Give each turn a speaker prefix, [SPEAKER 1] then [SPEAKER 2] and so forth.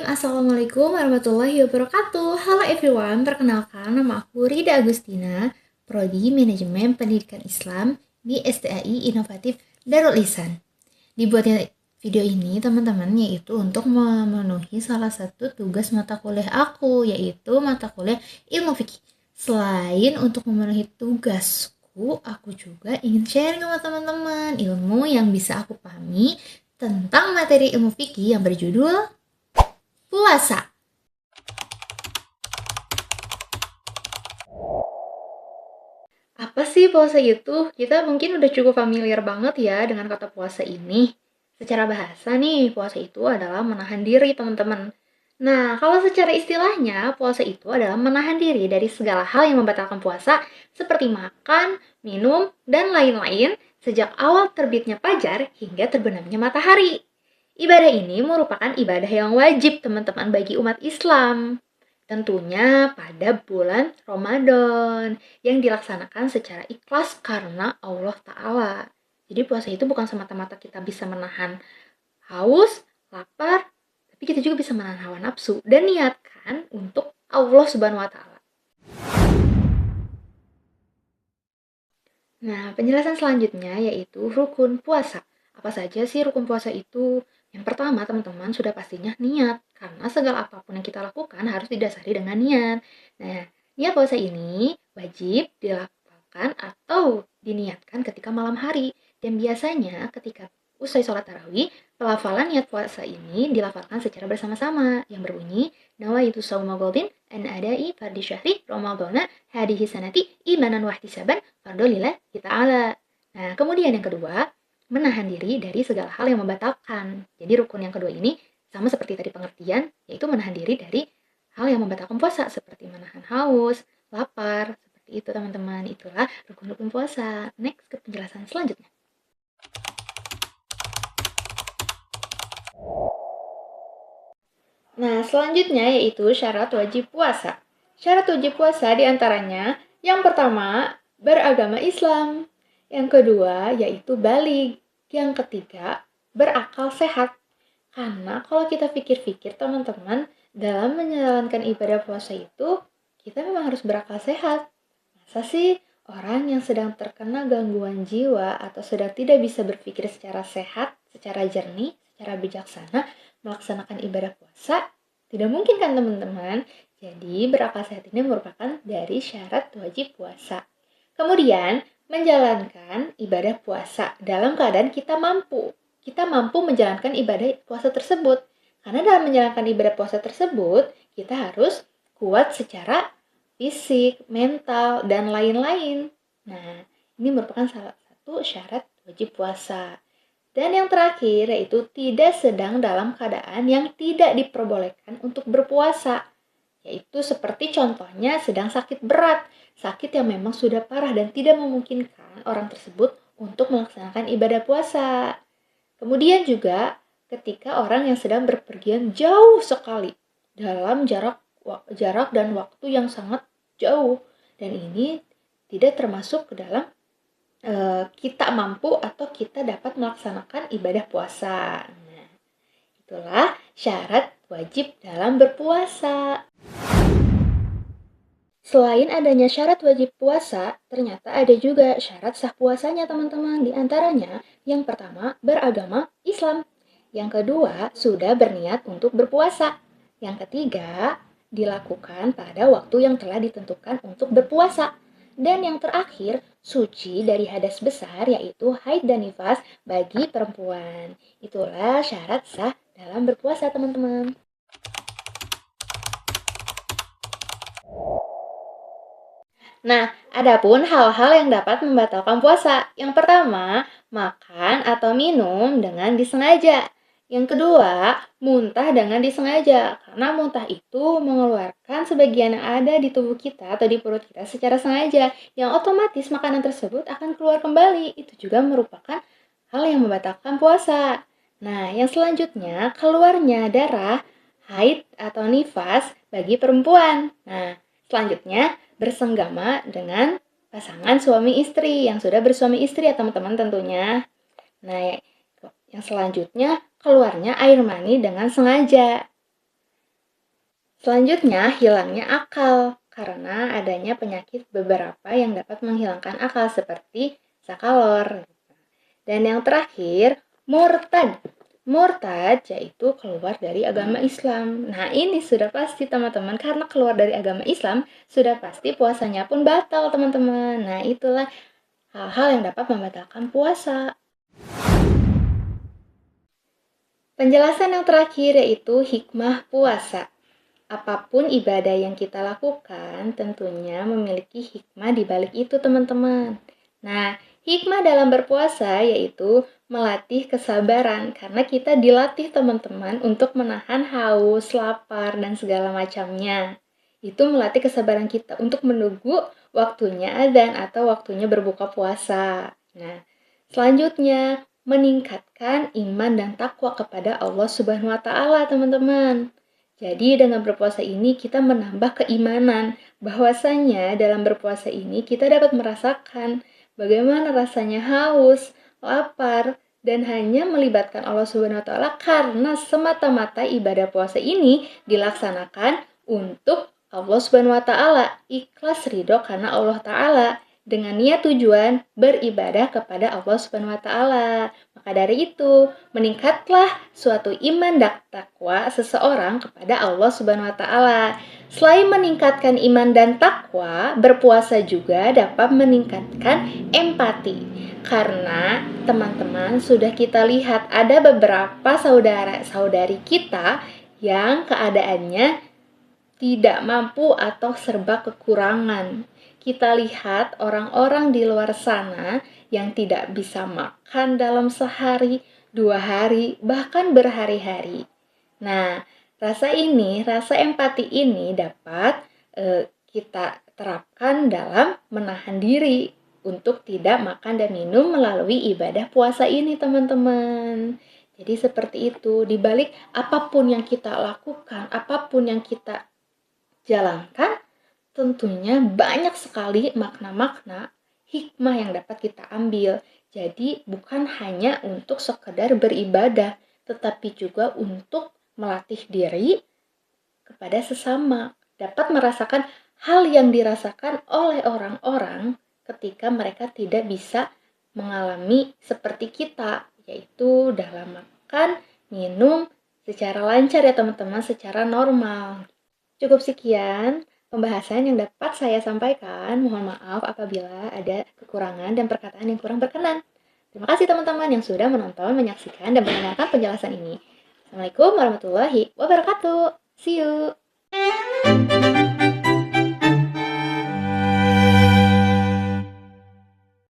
[SPEAKER 1] Assalamualaikum warahmatullahi wabarakatuh. Halo everyone, perkenalkan nama aku Rida Agustina, Prodi Manajemen Pendidikan Islam di STAI Inovatif Darul Ihsan. Dibuatnya video ini teman-teman yaitu untuk memenuhi salah satu tugas mata kuliah aku, yaitu mata kuliah Ilmu Fikih. Selain untuk memenuhi tugasku, aku juga ingin sharing sama teman-teman ilmu yang bisa aku pahami tentang materi ilmu fikih yang berjudul puasa. Apa sih puasa itu? Kita mungkin udah cukup familiar banget ya dengan kata puasa ini. Secara bahasa nih, puasa itu adalah menahan diri, teman-teman. Nah, kalau secara istilahnya, puasa itu adalah menahan diri dari segala hal yang membatalkan puasa, seperti makan, minum, dan lain-lain, sejak awal terbitnya fajar hingga terbenamnya matahari. Ibadah ini merupakan ibadah yang wajib, teman-teman, bagi umat Islam. Tentunya pada bulan Ramadan yang dilaksanakan secara ikhlas karena Allah Ta'ala. Jadi puasa itu bukan semata-mata kita bisa menahan haus, lapar, tapi kita juga bisa menahan hawa nafsu dan niatkan untuk Allah Subhanahu wa Ta'ala. Nah, penjelasan selanjutnya yaitu rukun puasa. Apa saja sih rukun puasa itu? Yang pertama, teman-teman, sudah pastinya niat. Karena segala apapun yang kita lakukan harus didasari dengan niat. Nah, niat puasa ini wajib dilakukan atau diniatkan ketika malam hari. Dan biasanya ketika usai sholat tarawih, pelafalan niat puasa ini dilafalkan secara bersama-sama yang berbunyi nawaitu sauma ghadin an adai fardhi syahri ramadhana hadihi sanati imanan wahtisaban fardolillah ta'ala. Nah, kemudian yang kedua, menahan diri dari segala hal yang membatalkan. Jadi rukun yang kedua ini sama seperti tadi pengertian, yaitu menahan diri dari hal yang membatalkan puasa seperti menahan haus, lapar, seperti itu teman-teman. Itulah rukun-rukun puasa. Next ke penjelasan selanjutnya. Nah, selanjutnya yaitu syarat wajib puasa. Syarat wajib puasa diantaranya, yang pertama, beragama Islam. Yang kedua, yaitu baligh. Yang ketiga, berakal sehat. Karena kalau kita pikir-pikir, teman-teman, dalam menjalankan ibadah puasa itu, kita memang harus berakal sehat. Masa sih orang yang sedang terkena gangguan jiwa atau sedang tidak bisa berpikir secara sehat, secara jernih, secara bijaksana, melaksanakan ibadah puasa? Tidak mungkin kan teman-teman? Jadi berakal sehat ini merupakan dari syarat wajib puasa. Kemudian, menjalankan ibadah puasa dalam keadaan kita mampu. Kita mampu menjalankan ibadah puasa tersebut. Karena dalam menjalankan ibadah puasa tersebut, kita harus kuat secara fisik, mental, dan lain-lain. Nah, ini merupakan salah satu syarat wajib puasa. Dan yang terakhir yaitu tidak sedang dalam keadaan yang tidak diperbolehkan untuk berpuasa. Yaitu seperti contohnya sedang sakit berat, sakit yang memang sudah parah dan tidak memungkinkan orang tersebut untuk melaksanakan ibadah puasa. Kemudian juga ketika orang yang sedang berpergian jauh sekali dalam jarak dan waktu yang sangat jauh, dan ini tidak termasuk ke dalam kita mampu atau kita dapat melaksanakan ibadah puasa. Nah, itulah syarat wajib dalam berpuasa. Selain adanya syarat wajib puasa, ternyata ada juga syarat sah puasanya teman-teman. Di antaranya, yang pertama, beragama Islam. Yang kedua, sudah berniat untuk berpuasa. Yang ketiga, dilakukan pada waktu yang telah ditentukan untuk berpuasa. Dan yang terakhir, suci dari hadas besar yaitu haid dan nifas bagi perempuan. Itulah syarat sah dalam berpuasa teman-teman. Nah, adapun hal-hal yang dapat membatalkan puasa. Yang pertama, makan atau minum dengan disengaja. Yang kedua, muntah dengan disengaja. Karena muntah itu mengeluarkan sebagian yang ada di tubuh kita atau di perut kita secara sengaja. Yang otomatis makanan tersebut akan keluar kembali. Itu juga merupakan hal yang membatalkan puasa. Nah, yang selanjutnya, keluarnya darah, haid atau nifas bagi perempuan. Nah, selanjutnya, bersenggama dengan pasangan suami istri yang sudah bersuami istri ya teman-teman tentunya. Nah, yang selanjutnya keluarnya air mani dengan sengaja. Selanjutnya, hilangnya akal karena adanya penyakit beberapa yang dapat menghilangkan akal seperti sakalor. Dan yang terakhir, murtad. Murtad yaitu keluar dari agama Islam. Nah, ini sudah pasti teman-teman, karena keluar dari agama Islam, sudah pasti puasanya pun batal, teman-teman. Nah, itulah hal-hal yang dapat membatalkan puasa. Penjelasan yang terakhir yaitu hikmah puasa. Apapun ibadah yang kita lakukan tentunya memiliki hikmah di balik itu, teman-teman. Nah, hikmah dalam berpuasa yaitu melatih kesabaran karena kita dilatih, teman-teman, untuk menahan haus, lapar, dan segala macamnya. Itu melatih kesabaran kita untuk menunggu waktunya adzan atau waktunya berbuka puasa. Nah, selanjutnya meningkatkan iman dan takwa kepada Allah Subhanahu wa taala, teman-teman. Jadi dengan berpuasa ini kita menambah keimanan bahwasanya dalam berpuasa ini kita dapat merasakan bagaimana rasanya haus, lapar, dan hanya melibatkan Allah Subhanahu wa taala karena semata-mata ibadah puasa ini dilaksanakan untuk Allah Subhanahu wa taala, ikhlas ridho karena Allah taala dengan niat tujuan beribadah kepada Allah Subhanahu wa taala. Maka dari itu, meningkatlah suatu iman dan takwa seseorang kepada Allah Subhanahu wa taala. Selain meningkatkan iman dan takwa, berpuasa juga dapat meningkatkan empati. Karena teman-teman sudah kita lihat ada beberapa saudara-saudari kita yang keadaannya tidak mampu atau serba kekurangan. Kita lihat orang-orang di luar sana yang tidak bisa makan dalam sehari, 2 hari, bahkan berhari-hari. Nah, rasa empati ini dapat kita terapkan dalam menahan diri untuk tidak makan dan minum melalui ibadah puasa ini, teman-teman. Jadi seperti itu, di balik apapun yang kita lakukan, apapun yang kita jalankan, tentunya banyak sekali makna-makna hikmah yang dapat kita ambil. Jadi bukan hanya untuk sekedar beribadah, tetapi juga untuk melatih diri kepada sesama. Dapat merasakan hal yang dirasakan oleh orang-orang ketika mereka tidak bisa mengalami seperti kita, yaitu dalam makan, minum secara lancar ya teman-teman, secara normal. Cukup sekian pembahasan yang dapat saya sampaikan. Mohon maaf apabila ada kekurangan dan perkataan yang kurang berkenan. Terima kasih teman-teman yang sudah menonton, menyaksikan, dan mendengarkan penjelasan ini. Assalamualaikum warahmatullahi wabarakatuh. See you.